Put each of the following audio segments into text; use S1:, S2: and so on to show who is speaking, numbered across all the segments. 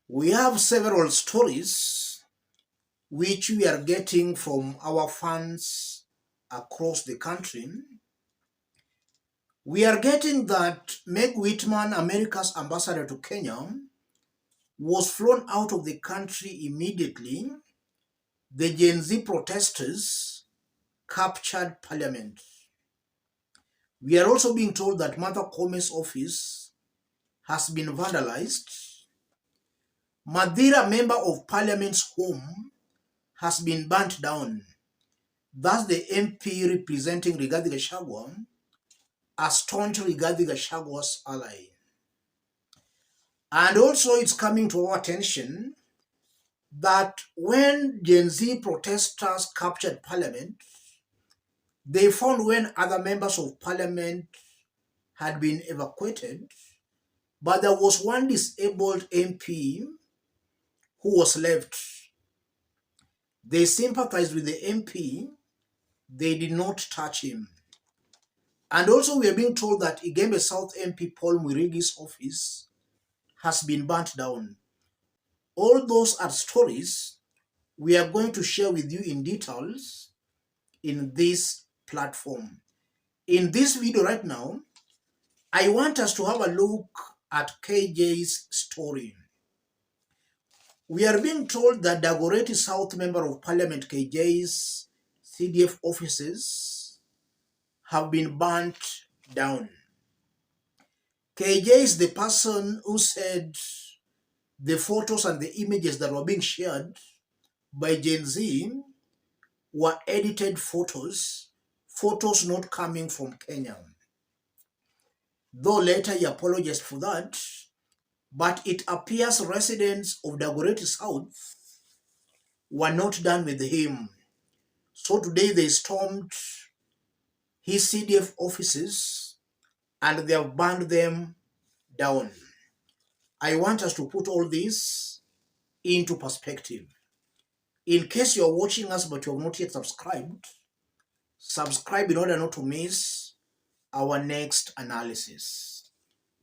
S1: We have several stories which we are getting from our fans across the country. We are getting that Meg Whitman, America's ambassador to Kenya, was flown out of the country immediately. The Gen Z protesters captured parliament. We are also being told that Martha Kome's office has been vandalized. Madira, member of parliament's home, has been burnt down. Thus, the MP representing Rigathi Gachagua, a staunch Rigathi Gachagua's ally. And also, it's coming to our attention that when Gen Z protesters captured parliament, they found when other members of parliament had been evacuated, but there was one disabled MP who was left. They sympathized with the MP. They did not touch him. And also we are being told that Igembe South MP Paul Mwirigi's office has been burnt down. All those are stories we are going to share with you in details in this platform. In this video right now, I want us to have a look at KJ's story. We are being told that Dagoreti South Member of Parliament KJ's CDF offices have been burnt down. KJ is the person who said the photos and the images that were being shared by Gen Z were edited photos not coming from Kenya. Though later he apologized for that, but it appears residents of Dagoreti South were not done with him. So today they stormed his CDF offices and they have burned them down. I want us to put all this into perspective. In case you're watching us but you have not yet subscribed, subscribe in order not to miss our next analysis.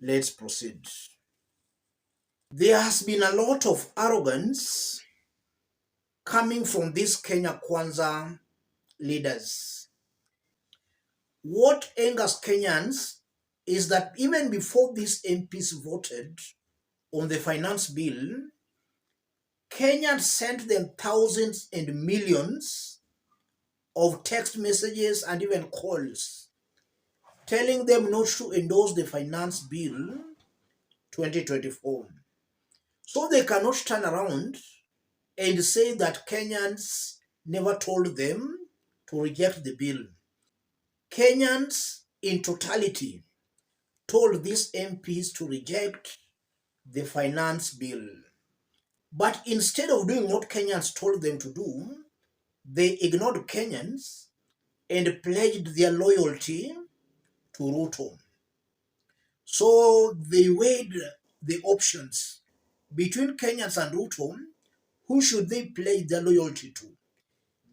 S1: Let's proceed. There has been a lot of arrogance coming from these Kenya Kwanza leaders. What angers Kenyans is that even before these MPs voted on the finance bill, Kenyans sent them thousands and millions of text messages and even calls telling them not to endorse the finance bill 2024. So they cannot turn around and say that Kenyans never told them to reject the bill. Kenyans in totality told these MPs to reject the finance bill. But instead of doing what Kenyans told them to do, they ignored Kenyans and pledged their loyalty to Ruto. So they weighed the options between Kenyans and Ruto. Who should they pledge their loyalty to?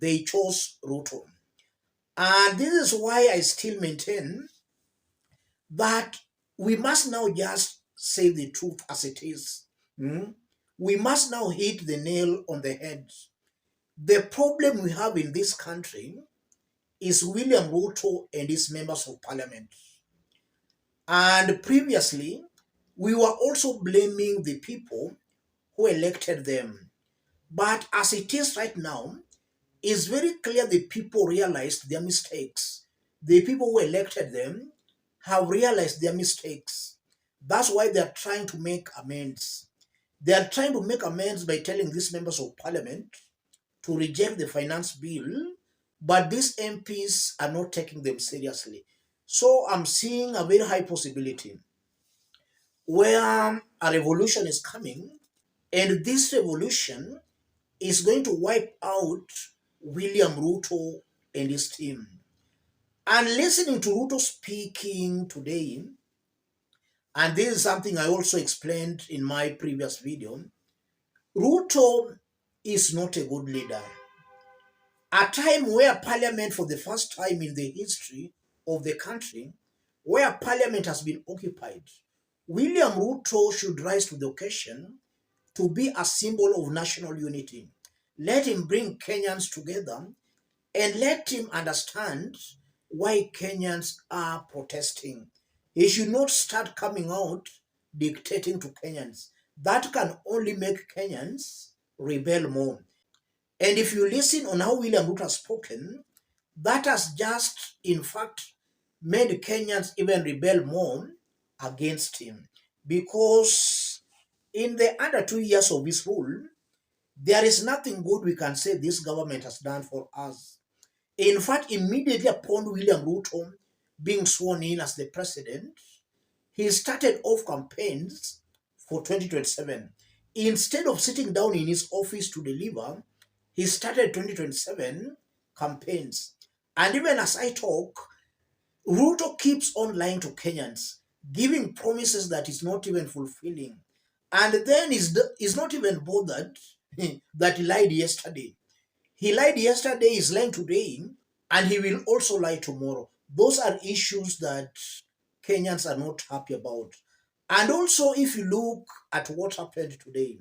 S1: They chose Ruto. And this is why I still maintain that we must now just say the truth as it is. We must now hit the nail on the head. The problem we have in this country is William Ruto and his members of parliament. And previously, we were also blaming the people who elected them. But as it is right now, it's very clear the people realized their mistakes. The people who elected them have realized their mistakes. That's why they are trying to make amends. They are trying to make amends by telling these members of parliament to reject the finance bill, but these MPs are not taking them seriously. So I'm seeing a very high possibility where a revolution is coming, and this revolution is going to wipe out William Ruto and his team. And listening to Ruto speaking today, and this is something I also explained in my previous video, Ruto is not a good leader. A time where parliament, for the first time in the history of the country, where parliament has been occupied, William Ruto should rise to the occasion to be a symbol of national unity. Let him bring Kenyans together and let him understand why Kenyans are protesting. He should not start coming out dictating to Kenyans. That can only make Kenyans rebel more. And if you listen on how William Ruto has spoken, that has just, in fact, made Kenyans even rebel more against him. Because in the under 2 years of his rule, there is nothing good we can say this government has done for us. In fact, immediately upon William Ruto being sworn in as the president, he started off campaigns for 2027. Instead of sitting down in his office to deliver, he started 2027 campaigns. And even as I talk, Ruto keeps on lying to Kenyans, giving promises that he's not even fulfilling. And then he's not even bothered that he lied yesterday. He lied yesterday, he's lying today, and he will also lie tomorrow. Those are issues that Kenyans are not happy about. And also, if you look at what happened today,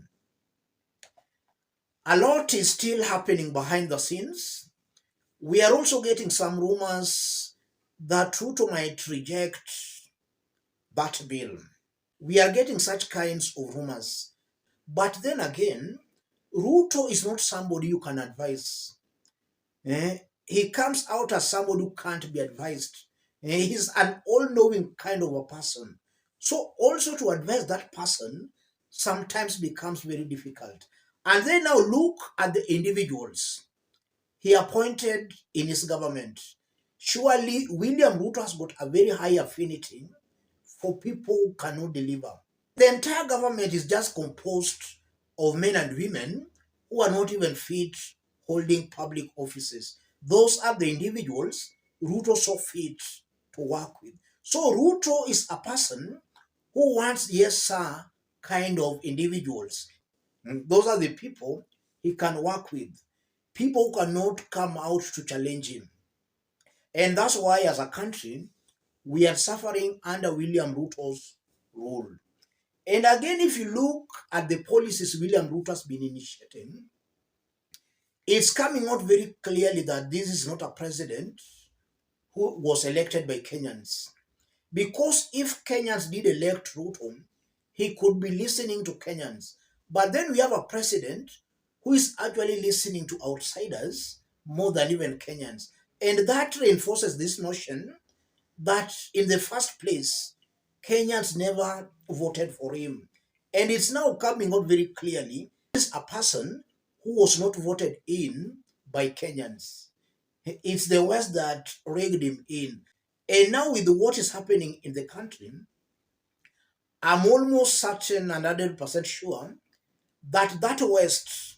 S1: a lot is still happening behind the scenes. We are also getting some rumors that Ruto might reject that bill. We are getting such kinds of rumors. But then again, Ruto is not somebody you can advise. He comes out as somebody who can't be advised. He's an all-knowing kind of a person. So also to advise that person sometimes becomes very difficult. And then now look at the individuals he appointed in his government. Surely William Ruto has got a very high affinity for people who cannot deliver. The entire government is just composed of men and women who are not even fit holding public offices. Those are the individuals Ruto saw fit to work with. So Ruto is a person who wants yes sir kind of individuals. Those are the people he can work with. People who cannot come out to challenge him. And that's why as a country, we are suffering under William Ruto's rule. And again, if you look at the policies William Ruto has been initiating, it's coming out very clearly that this is not a president who was elected by Kenyans. Because if Kenyans did elect Ruto, he could be listening to Kenyans. But then we have a president who is actually listening to outsiders more than even Kenyans. And that reinforces this notion that in the first place, Kenyans never voted for him. And it's now coming out very clearly, he's a person who was not voted in by Kenyans. It's the West that rigged him in. And now with what is happening in the country, I'm almost certain and 100% sure that that West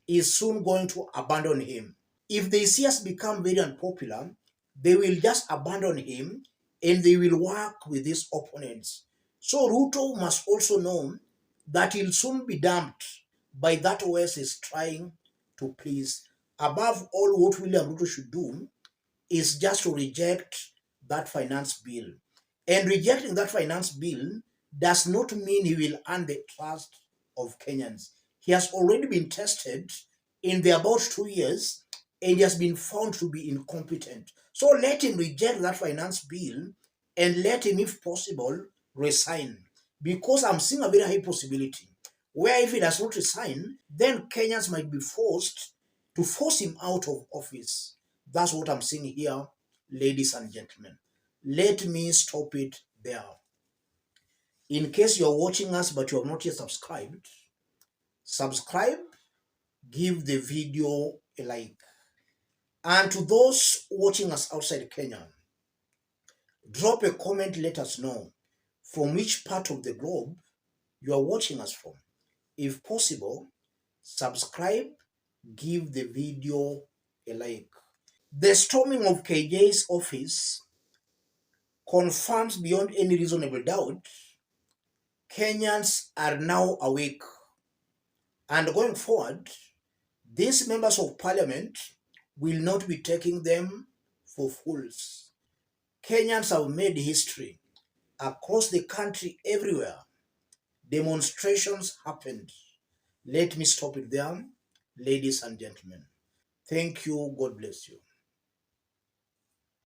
S1: is soon going to abandon him. If they see us become very unpopular, they will just abandon him and they will work with his opponents. So Ruto must also know that he'll soon be dumped by that West is trying to please. Above all, what William Ruto should do is just to reject that finance bill. And rejecting that finance bill does not mean he will earn the trust of Kenyans. He has already been tested in the about 2 years and he has been found to be incompetent. So let him reject that finance bill and let him, if possible, resign. Because I'm seeing a very high possibility where if he does not resign, then Kenyans might be forced to force him out of office. That's what I'm seeing here, ladies and gentlemen. Let me stop it there. In case you're watching us but you have not yet subscribed, subscribe, give the video a like. And to those watching us outside Kenya, drop a comment, let us know from which part of the globe you are watching us from. If possible, subscribe, give the video a like. The storming of KJ's office confirms beyond any reasonable doubt Kenyans are now awake. And going forward, these members of parliament will not be taking them for fools. Kenyans have made history across the country everywhere. demonstrations happened. Let me stop it there, ladies and gentlemen. Thank you. God bless you.